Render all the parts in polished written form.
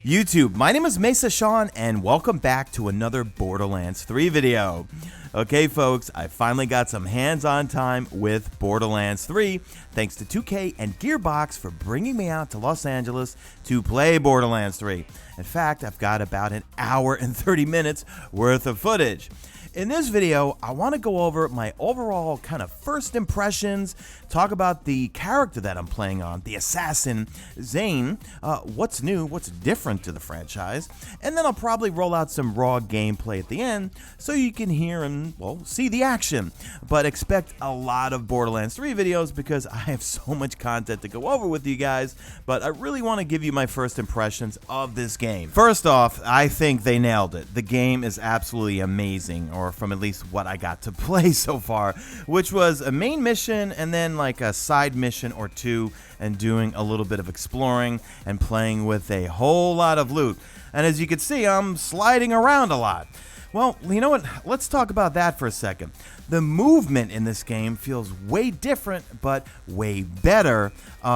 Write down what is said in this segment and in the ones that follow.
YouTube, my name is Mesa Sean, and welcome back to another Borderlands 3 video. Okay folks, I finally got some hands-on time with Borderlands 3, thanks to 2K and Gearbox for bringing me out to Los Angeles to play Borderlands 3. In fact, I've got about an hour and 30 minutes worth of footage. In this video, I want to go over my overall kind of first impressions, talk about the character that I'm playing on, the assassin, Zane, what's new, what's different to the franchise, and then I'll probably roll out some raw gameplay at the end so you can hear and, well, see the action. But expect a lot of Borderlands 3 videos because I have so much content to go over with you guys, but I really want to give you my first impressions of this game. First off, I think they nailed it. The game is absolutely amazing, or from at least what I got to play so far, which was a main mission and then like a side mission or two and doing a little bit of exploring and playing with a whole lot of loot. And as you can see, I'm sliding around a lot. Well, you know what? Let's talk about that for a second. The movement in this game feels way different, but way better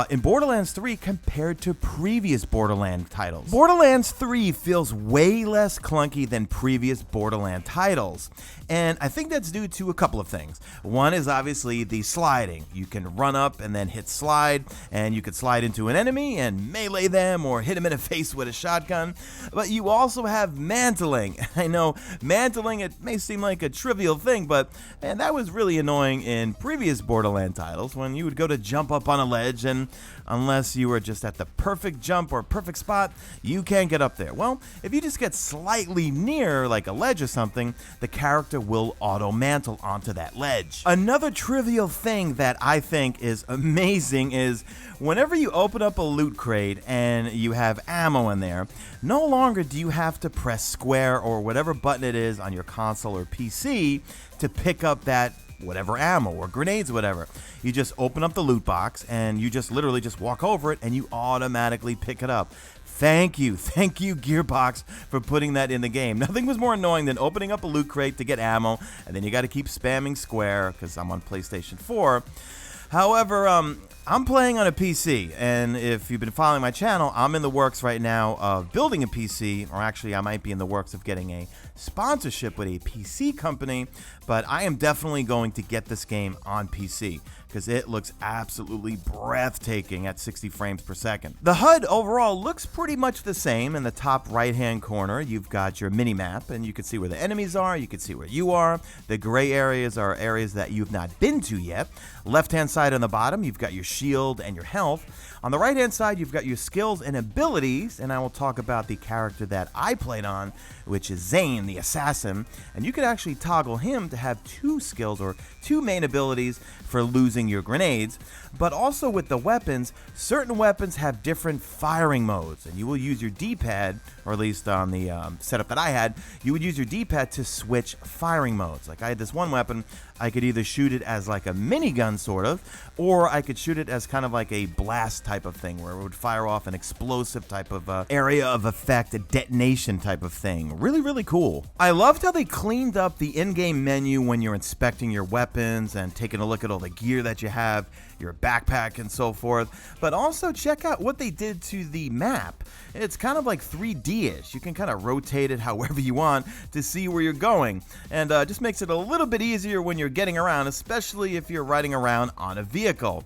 in Borderlands 3 compared to previous Borderlands titles. Borderlands 3 feels way less clunky than previous Borderlands titles, and I think that's due to a couple of things. One is obviously the sliding. You can run up and then hit slide, and you could slide into an enemy and melee them or hit them in the face with a shotgun, but you also have mantling. I know mantling, it may seem like a trivial thing, but man, that was really annoying in previous Borderlands titles when you would go to jump up on a ledge and unless you were just at the perfect jump or perfect spot, you can't get up there. Well, if you just get slightly near like a ledge or something, the character will auto-mantle onto that ledge. Another trivial thing that I think is amazing is whenever you open up a loot crate and you have ammo in there, no longer do you have to press square or whatever button it is on your console or PC to pick up that whatever ammo or grenades or whatever. You just open up the loot box and you just literally just walk over it and you automatically pick it up. Thank you Gearbox for putting that in the game. Nothing was more annoying than opening up a loot crate to get ammo and then you got to keep spamming square because I'm on PlayStation 4. However, I'm playing on a PC, and if you've been following my channel, I'm in the works right now of building a PC, or actually I might be in the works of getting a sponsorship with a PC company, but I am definitely going to get this game on PC because it looks absolutely breathtaking at 60 frames per second. The HUD overall looks pretty much the same. In the top right-hand corner, you've got your mini-map, and you can see where the enemies are, you can see where you are. The gray areas are areas that you've not been to yet. Left-hand side on the bottom, you've got your shield and your health. On the right-hand side, you've got your skills and abilities, and I will talk about the character that I played on, which is Zane, the assassin, and you can actually toggle him to have two skills or two main abilities for losing your grenades. But also with the weapons, certain weapons have different firing modes, and you will use your D-pad, or at least on the setup that I had, you would use your D-pad to switch firing modes. Like I had this one weapon, I could either shoot it as like a minigun sort of, or I could shoot it as kind of like a blast type of thing where it would fire off an explosive type of area of effect, a detonation type of thing. Really, really cool. I loved how they cleaned up the in-game menu when you're inspecting your weapons and taking a look at all the gear that you have, your backpack and so forth, but also check out what they did to the map. It's kind of like 3D-ish. You can kind of rotate it however you want to see where you're going, and just makes it a little bit easier when you're getting around, especially if you're riding around on a vehicle.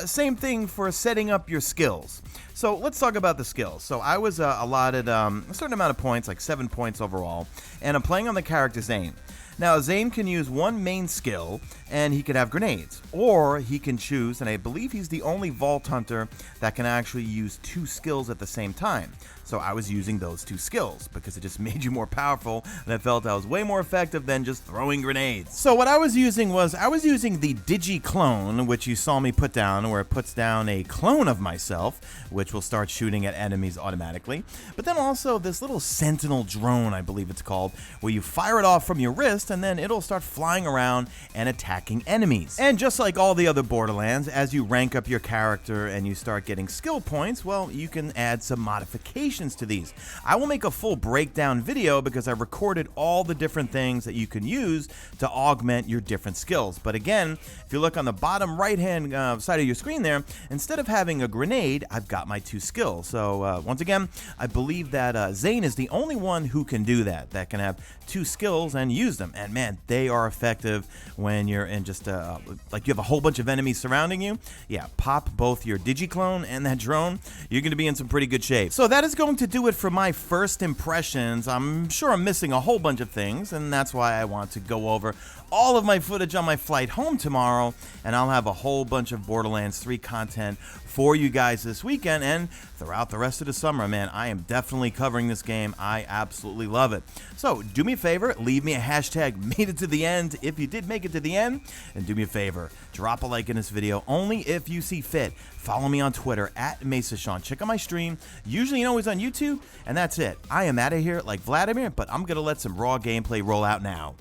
Same thing for setting up your skills. So let's talk about the skills. So I was allotted a certain amount of points, like 7 points overall, and I'm playing on the character Zane. Now, Zane can use one main skill, and he can have grenades, or he can choose, and I believe he's the only Vault Hunter that can actually use two skills at the same time. So I was using those two skills because it just made you more powerful, and I felt I was way more effective than just throwing grenades. So what I was using the Digi-Clone, which you saw me put down, where it puts down a clone of myself, which will start shooting at enemies automatically. But then also this little Sentinel drone, I believe it's called, where you fire it off from your wrist, chest, and then it'll start flying around and attacking enemies. And just like all the other Borderlands, as you rank up your character and you start getting skill points, well, you can add some modifications to these. I will make a full breakdown video because I recorded all the different things that you can use to augment your different skills. But again, if you look on the bottom right hand side of your screen there, instead of having a grenade, I've got my 2 skills. So once again, I believe that Zane is the only one who can do that can have 2 skills and use them. And man, they are effective when you're in just like you have a whole bunch of enemies surrounding you. Yeah, pop both your digiclone and that drone, you're going to be in some pretty good shape. So that is going to do it for my first impressions. I'm sure I'm missing a whole bunch of things, and that's why I want to go over all of my footage on my flight home tomorrow, and I'll have a whole bunch of Borderlands 3 content for you guys this weekend and throughout the rest of the summer. Man, I am definitely covering this game. I absolutely love it. So do me a favor, leave me a hashtag made it to the end if you did make it to the end, and do me a favor, drop a like in this video only if you see fit. Follow me on Twitter at Mesa Sean. Check out my stream, usually always on YouTube, and that's it. I am out of here like Vladimir, but I'm gonna let some raw gameplay roll out now.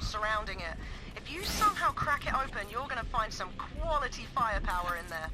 Surrounding it. If you somehow crack it open, you're gonna find some quality firepower in there.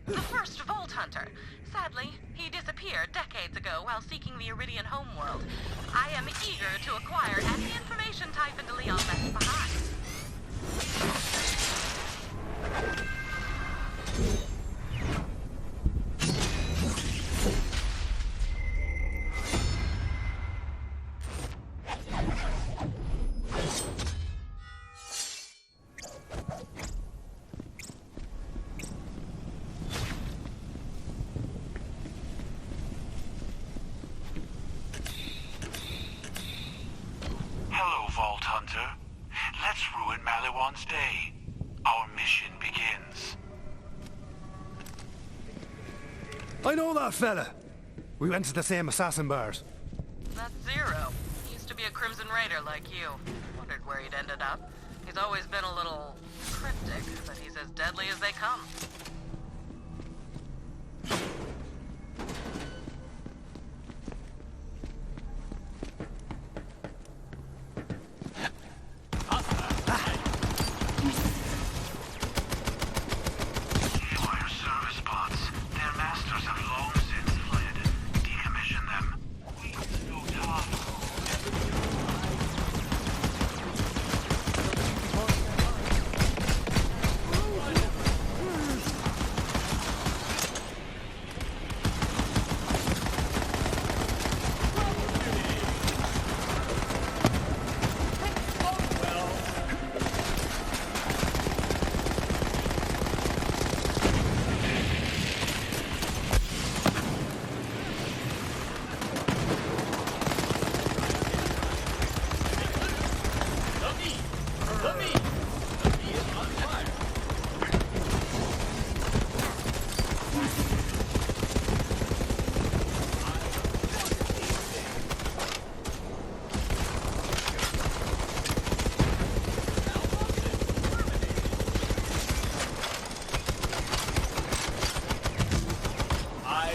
The first Vault Hunter. Sadly, he disappeared decades ago while seeking the Iridian homeworld. I am eager to acquire any information Typhon de Leon left behind. Vault Hunter. Let's ruin Maliwan's day. Our mission begins. I know that fella. We went to the same assassin bars. That's Zero. He used to be a Crimson Raider like you. Wondered where he'd ended up. He's always been a little cryptic, but he's as deadly as they come. Haywire service bots. Their masters have long since fled. Decommission them. We no time.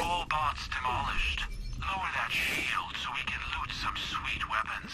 All bots demolished. Lower that shield so we can loot some sweet weapons.